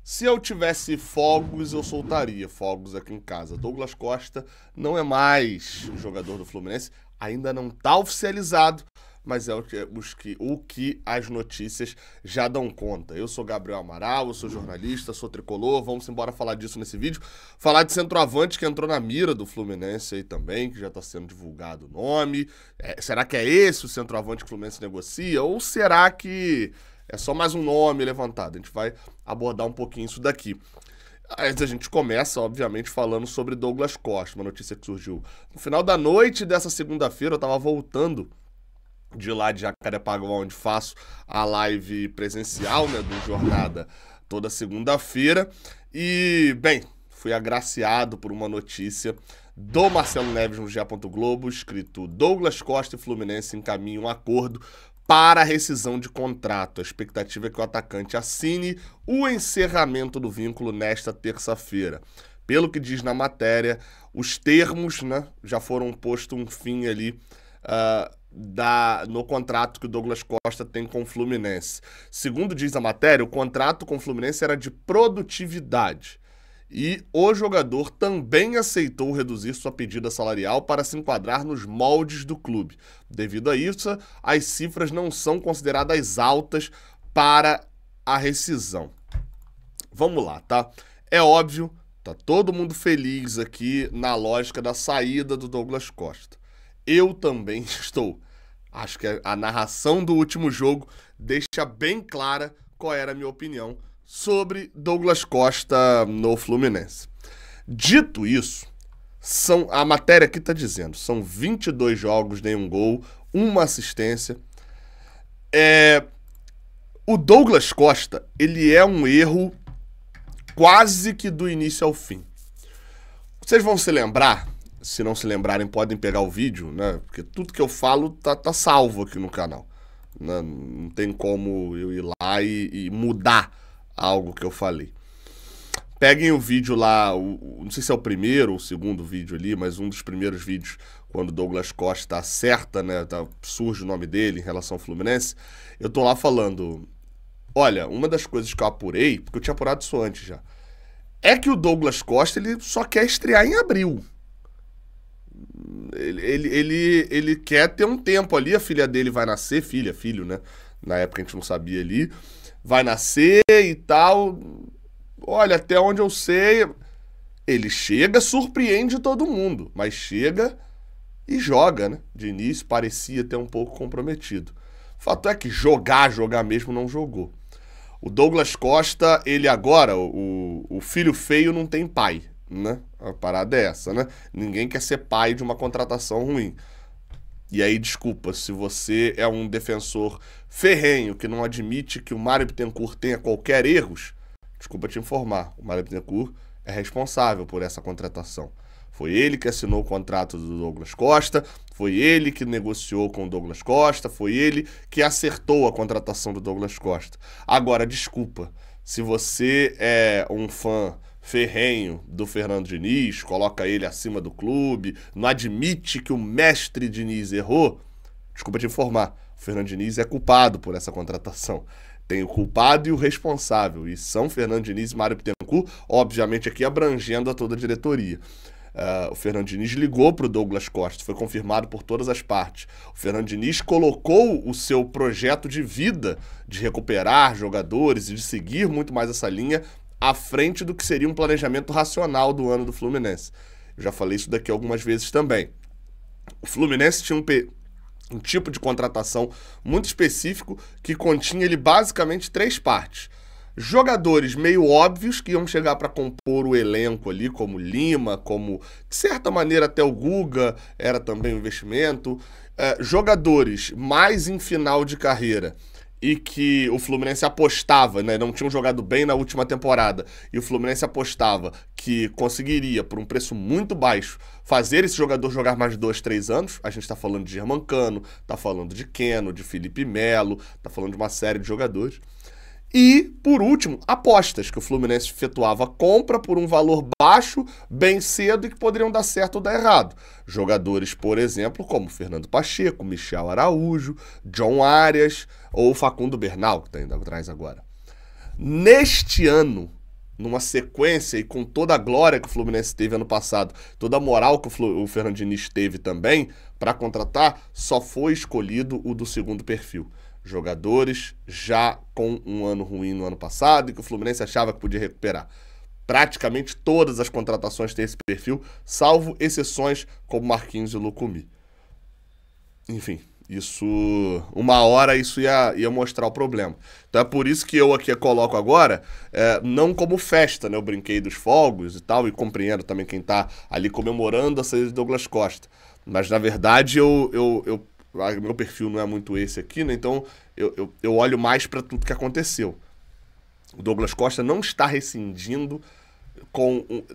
Se eu tivesse fogos, eu soltaria fogos aqui em casa. Douglas Costa não é mais jogador do Fluminense, ainda não está oficializado, mas é o que as notícias já dão conta. Eu sou Gabriel Amaral, eu sou jornalista, sou tricolor, vamos embora falar disso nesse vídeo. Falar de centroavante que entrou na mira do Fluminense aí também, que já está sendo divulgado o nome. Será que é esse o centroavante que o Fluminense negocia? Ou será que é só mais um nome levantado? A gente vai abordar um pouquinho isso daqui. Mas a gente começa, obviamente, falando sobre Douglas Costa, uma notícia que surgiu no final da noite dessa segunda-feira. Eu estava voltando de lá de Jacarepaguá, onde faço a live presencial, né, do Jornada toda segunda-feira. E, bem, fui agraciado por uma notícia do Marcelo Neves no GE. Globo, escrito: Douglas Costa e Fluminense encaminham um acordo para a rescisão de contrato. A expectativa é que o atacante assine o encerramento do vínculo nesta terça-feira. Pelo que diz na matéria, os termos, né, já foram posto um fim ali no contrato que o Douglas Costa tem com o Fluminense. Segundo diz a matéria, o contrato com o Fluminense era de produtividade. E o jogador também aceitou reduzir sua pedida salarial para se enquadrar nos moldes do clube. Devido a isso, as cifras não são consideradas altas para a rescisão. Vamos lá, tá? É óbvio, tá todo mundo feliz aqui na lógica da saída do Douglas Costa. Eu também estou. Acho que a narração do último jogo deixa bem clara qual era a minha opinião sobre Douglas Costa no Fluminense. Dito isso, a matéria aqui está dizendo, são 22 jogos, nenhum gol, uma assistência. O Douglas Costa, ele é um erro quase que do início ao fim. Vocês vão se lembrar, se não se lembrarem podem pegar o vídeo, né? Porque tudo que eu falo tá salvo aqui no canal. Não tem como eu ir lá e mudar algo que eu falei. Peguem o vídeo lá, não sei se é o primeiro ou o segundo vídeo ali, mas um dos primeiros vídeos, quando o Douglas Costa acerta, né, surge o nome dele em relação ao Fluminense. Eu tô lá falando, olha, uma das coisas que eu apurei, porque eu tinha apurado isso antes já, é que o Douglas Costa, ele só quer estrear em abril. Ele quer ter um tempo ali, a filha dele vai nascer, filho, né, na época a gente não sabia ali, vai nascer e tal. Olha, até onde eu sei, ele chega, surpreende todo mundo, mas chega e joga, né? De início parecia ter um pouco comprometido. O fato é que jogar mesmo não jogou. O Douglas Costa, ele agora, o filho feio não tem pai, né? A parada é essa, né? Ninguém quer ser pai de uma contratação ruim. E aí, desculpa, se você é um defensor ferrenho que não admite que o Mário Bittencourt tenha qualquer erros, desculpa te informar, o Mário Bittencourt é responsável por essa contratação. Foi ele que assinou o contrato do Douglas Costa, foi ele que negociou com o Douglas Costa, foi ele que acertou a contratação do Douglas Costa. Agora, desculpa, se você é um fã ferrenho do Fernando Diniz, coloca ele acima do clube, não admite que o mestre Diniz errou, desculpa te informar, o Fernando Diniz é culpado por essa contratação. Tem o culpado e o responsável, e são Fernando Diniz e Mário Bittencourt, obviamente aqui abrangendo a toda a diretoria. O Fernando Diniz ligou para o Douglas Costa, foi confirmado por todas as partes. O Fernando Diniz colocou o seu projeto de vida, de recuperar jogadores e de seguir muito mais essa linha à frente do que seria um planejamento racional do ano do Fluminense. Eu já falei isso daqui algumas vezes também. O Fluminense tinha um tipo de contratação muito específico que continha ele basicamente 3 partes. Jogadores meio óbvios que iam chegar para compor o elenco ali, como Lima, como, de certa maneira, até o Guga era também um investimento. Jogadores mais em final de carreira e que o Fluminense apostava, né, não tinham jogado bem na última temporada, e o Fluminense apostava que conseguiria, por um preço muito baixo, fazer esse jogador jogar mais de 2, 3 anos. A gente está falando de Germancano, está falando de Keno, de Felipe Melo, está falando de uma série de jogadores. E, por último, apostas, que o Fluminense efetuava compra por um valor baixo, bem cedo, e que poderiam dar certo ou dar errado. Jogadores, por exemplo, como Fernando Pacheco, Michel Araújo, John Arias ou Facundo Bernal, que está indo atrás agora. Neste ano, numa sequência e com toda a glória que o Fluminense teve ano passado, toda a moral que o Fernando Diniz teve também para contratar, só foi escolhido o do segundo perfil. Jogadores já com um ano ruim no ano passado e que o Fluminense achava que podia recuperar. Praticamente todas as contratações têm esse perfil, salvo exceções como Marquinhos e Lucumí. Enfim, uma hora isso ia mostrar o problema. Então é por isso que eu aqui coloco agora, não como festa, né? Eu brinquei dos fogos e tal, e compreendo também quem tá ali comemorando a saída de Douglas Costa. Mas na verdade meu perfil não é muito esse aqui, né? Então eu olho mais para tudo que aconteceu. O Douglas Costa não está rescindindo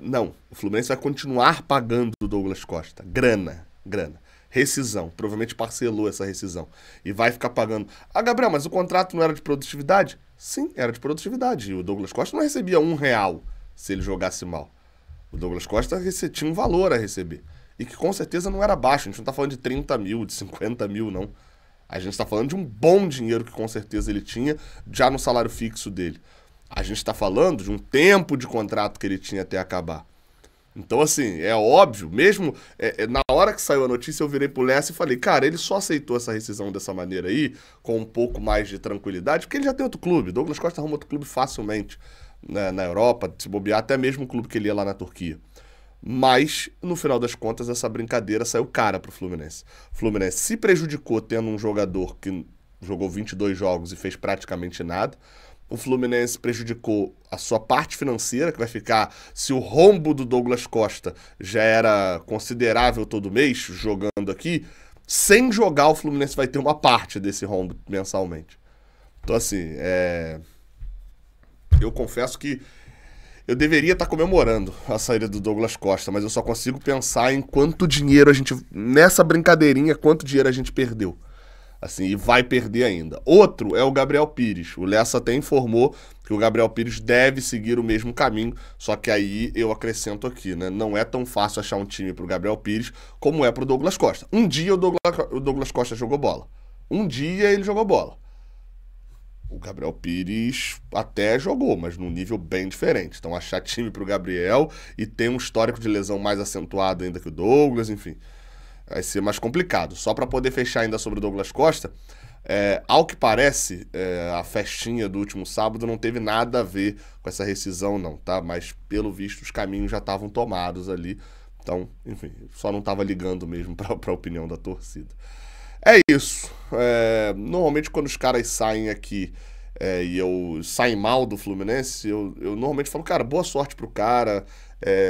não, o Fluminense vai continuar pagando o Douglas Costa. Grana. Rescisão. Provavelmente parcelou essa rescisão. E vai ficar pagando. Ah, Gabriel, mas o contrato não era de produtividade? Sim, era de produtividade. E o Douglas Costa não recebia R$1 se ele jogasse mal. O Douglas Costa tinha um valor a receber. E que com certeza não era baixo. A gente não tá falando de 30 mil, de 50 mil, não. A gente tá falando de um bom dinheiro que com certeza ele tinha já no salário fixo dele. A gente tá falando de um tempo de contrato que ele tinha até acabar. Então, assim, é óbvio, mesmo na hora que saiu a notícia, eu virei pro Lessa e falei, cara, ele só aceitou essa rescisão dessa maneira aí, com um pouco mais de tranquilidade, porque ele já tem outro clube. Douglas Costa arruma outro clube facilmente, né, na Europa, se bobear, até mesmo o clube que ele ia lá na Turquia. Mas, no final das contas, essa brincadeira saiu cara pro Fluminense. O Fluminense se prejudicou tendo um jogador que jogou 22 jogos e fez praticamente nada. O Fluminense prejudicou a sua parte financeira, que vai ficar... Se o rombo do Douglas Costa já era considerável todo mês, jogando aqui, sem jogar o Fluminense vai ter uma parte desse rombo mensalmente. Então, assim, eu confesso que eu deveria estar comemorando a saída do Douglas Costa, mas eu só consigo pensar em quanto dinheiro a gente... Nessa brincadeirinha, quanto dinheiro a gente perdeu. Assim, e vai perder ainda. Outro é o Gabriel Pires. O Lessa até informou que o Gabriel Pires deve seguir o mesmo caminho, só que aí eu acrescento aqui, né? Não é tão fácil achar um time pro Gabriel Pires como é pro Douglas Costa. Um dia o Douglas Costa jogou bola. Um dia ele jogou bola. O Gabriel Pires até jogou, mas num nível bem diferente. Então achar time pro Gabriel e tem um histórico de lesão mais acentuado ainda que o Douglas, enfim... Vai ser mais complicado. Só para poder fechar ainda sobre o Douglas Costa, ao que parece, a festinha do último sábado não teve nada a ver com essa rescisão, não, tá? Mas, pelo visto, os caminhos já estavam tomados ali. Então, enfim, só não estava ligando mesmo para a opinião da torcida. É isso. Normalmente, quando os caras saem aqui e eu saem mal do Fluminense, eu normalmente falo, cara, boa sorte pro cara...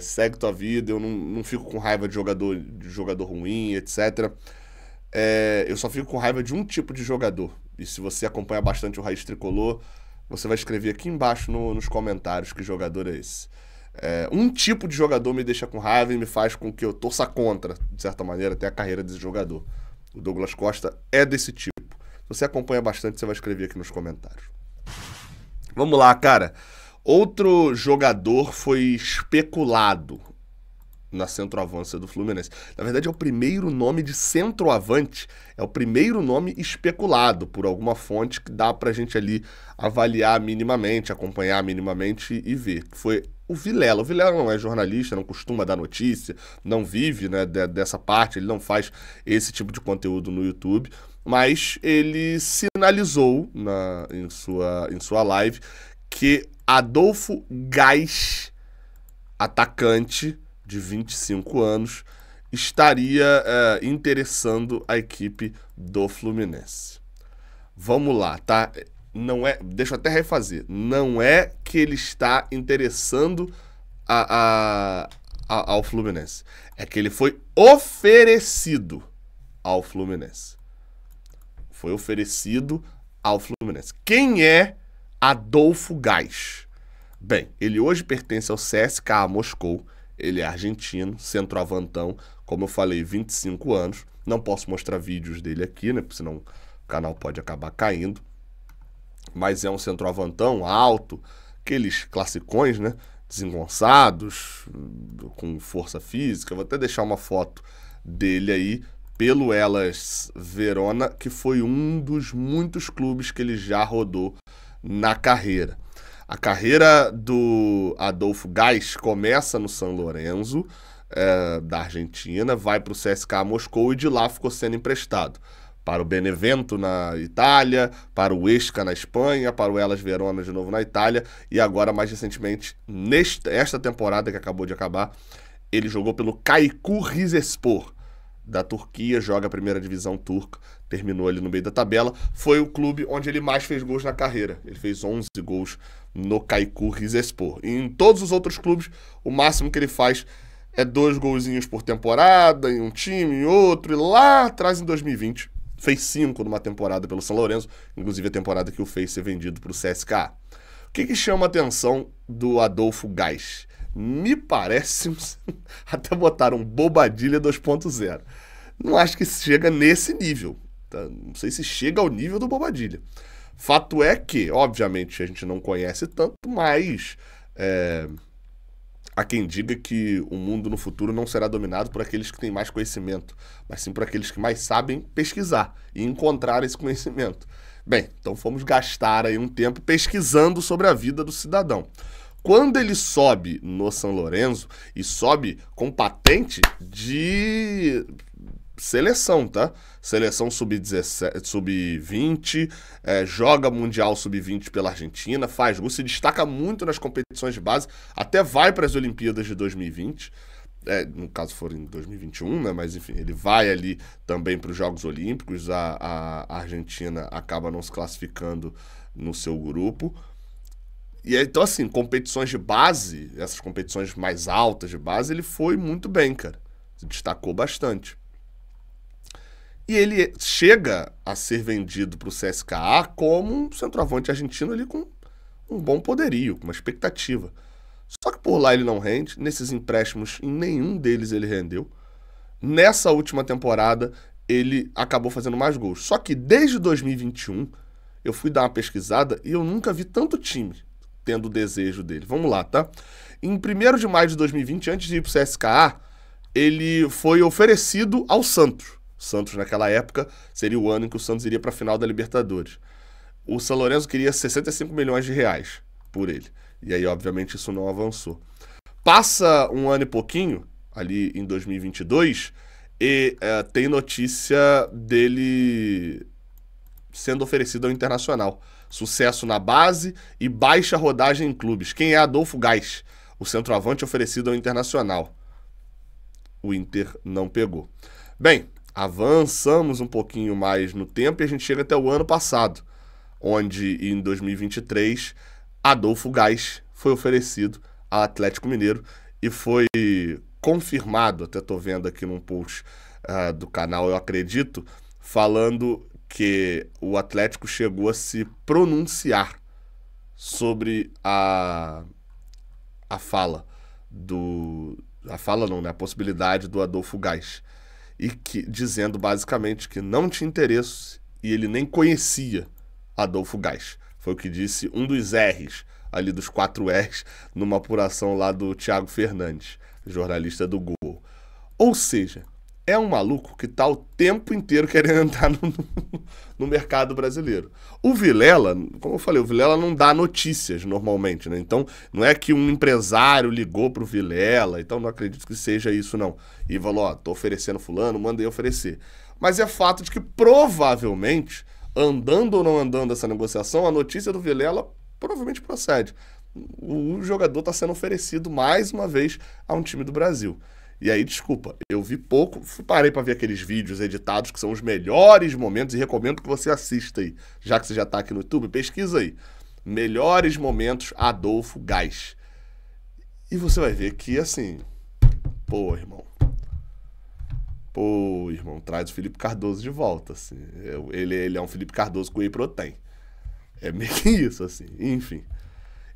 segue tua vida, eu não fico com raiva de jogador ruim, etc. Eu só fico com raiva de um tipo de jogador. E se você acompanha bastante o Raiz Tricolor, você vai escrever aqui embaixo nos comentários que jogador é esse. Um tipo de jogador me deixa com raiva e me faz com que eu torça contra, de certa maneira, até a carreira desse jogador. O Douglas Costa é desse tipo. Se você acompanha bastante, você vai escrever aqui nos comentários. Vamos lá, cara. Outro jogador foi especulado na centroavância do Fluminense. Na verdade, é o primeiro nome de centroavante, é o primeiro nome especulado por alguma fonte que dá pra gente ali avaliar minimamente, acompanhar minimamente e ver. Foi o Vilela. O Vilela não é jornalista, não costuma dar notícia, não vive, né, dessa parte, ele não faz esse tipo de conteúdo no YouTube, mas ele sinalizou em sua live que Adolfo Gás, atacante de 25 anos, estaria interessando a equipe do Fluminense. Vamos lá, tá? Não é, deixa eu até refazer. Não é que ele está interessando ao Fluminense. É que ele foi oferecido ao Fluminense. Foi oferecido ao Fluminense. Quem é Adolfo Gás? Bem, ele hoje pertence ao CSKA Moscou, ele é argentino, centroavantão, como eu falei, 25 anos, não posso mostrar vídeos dele aqui, né, porque senão o canal pode acabar caindo, mas é um centroavantão alto, aqueles classicões, né, desengonçados, com força física. Vou até deixar uma foto dele aí, pelo Hellas Verona, que foi um dos muitos clubes que ele já rodou na carreira. A carreira do Adolfo Gás começa no San Lorenzo, da Argentina, vai para o CSKA Moscou e de lá ficou sendo emprestado para o Benevento na Itália, para o Huesca na Espanha, para o Hellas Verona de novo na Itália e agora, mais recentemente, esta temporada que acabou de acabar, ele jogou pelo Çaykur Rizespor da Turquia, joga a primeira divisão turca, terminou ali no meio da tabela. Foi o clube onde ele mais fez gols na carreira. Ele fez 11 gols no Çaykur Rizespor. E em todos os outros clubes, o máximo que ele faz é 2 golzinhos por temporada, em um time, em outro. E lá atrás, em 2020, fez 5 numa temporada pelo San Lorenzo, inclusive a temporada que o fez ser vendido para o CSKA. O que chama a atenção do Adolfo Gás? Me parece, até botaram Bobadilha 2.0. Não acho que chega nesse nível. Tá? Não sei se chega ao nível do Bobadilha. Fato é que, obviamente, a gente não conhece tanto, mas há quem diga que o mundo no futuro não será dominado por aqueles que têm mais conhecimento, mas sim por aqueles que mais sabem pesquisar e encontrar esse conhecimento. Bem, então fomos gastar aí um tempo pesquisando sobre a vida do cidadão. Quando ele sobe no San Lorenzo, e sobe com patente de seleção, tá? Seleção sub-17, sub-20, joga Mundial sub-20 pela Argentina, faz gol, se destaca muito nas competições de base, até vai para as Olimpíadas de 2020, no caso for em 2021, né? Mas enfim, ele vai ali também para os Jogos Olímpicos, a Argentina acaba não se classificando no seu grupo. E então, assim, competições de base, essas competições mais altas de base, ele foi muito bem, cara. Se destacou bastante. E ele chega a ser vendido para o CSKA como um centroavante argentino ali com um bom poderio, com uma expectativa. Só que por lá ele não rende, nesses empréstimos em nenhum deles ele rendeu. Nessa última temporada ele acabou fazendo mais gols. Só que desde 2021 eu fui dar uma pesquisada e eu nunca vi tanto time tendo o desejo dele. Vamos lá, tá? Em 1º de maio de 2020, antes de ir pro CSKA, ele foi oferecido ao Santos. O Santos, naquela época, seria o ano em que o Santos iria para a final da Libertadores. O San Lorenzo queria 65 milhões de reais por ele. E aí, obviamente, isso não avançou. Passa um ano e pouquinho, ali em 2022, e tem notícia dele sendo oferecido ao Internacional. Sucesso na base e baixa rodagem em clubes. Quem é Adolfo Gás? O centroavante oferecido ao Internacional. O Inter não pegou. Bem, avançamos um pouquinho mais no tempo e a gente chega até o ano passado, onde em 2023 Adolfo Gás foi oferecido ao Atlético Mineiro e foi confirmado, até estou vendo aqui num post do canal, eu acredito, falando que o Atlético chegou a se pronunciar sobre a fala a possibilidade do Adolfo Gás, e dizendo basicamente que não tinha interesse e ele nem conhecia Adolfo Gás. Foi o que disse um dos R's, ali dos 4 R's, numa apuração lá do Thiago Fernandes, jornalista do Gol. Ou seja, é um maluco que tá o tempo inteiro querendo entrar no mercado brasileiro. O Vilela, como eu falei, o Vilela não dá notícias normalmente, né? Então, não é que um empresário ligou pro Vilela, então não acredito que seja isso, não. E falou, ó, tô oferecendo fulano, mandei oferecer. Mas é fato de que provavelmente, andando ou não andando essa negociação, a notícia do Vilela provavelmente procede. O jogador tá sendo oferecido mais uma vez a um time do Brasil. E aí, desculpa, eu vi pouco, parei para ver aqueles vídeos editados que são os melhores momentos e recomendo que você assista aí. Já que você já tá aqui no YouTube, pesquisa aí. Melhores momentos Adolfo Gás. E você vai ver que, assim, pô, irmão, traz o Felipe Cardoso de volta, assim. Ele é um Felipe Cardoso com whey protein. É meio que isso, assim, enfim.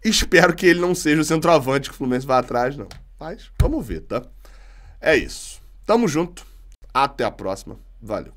Espero que ele não seja o centroavante que o Fluminense vai atrás, não. Mas vamos ver, tá? É isso. Tamo junto. Até a próxima. Valeu.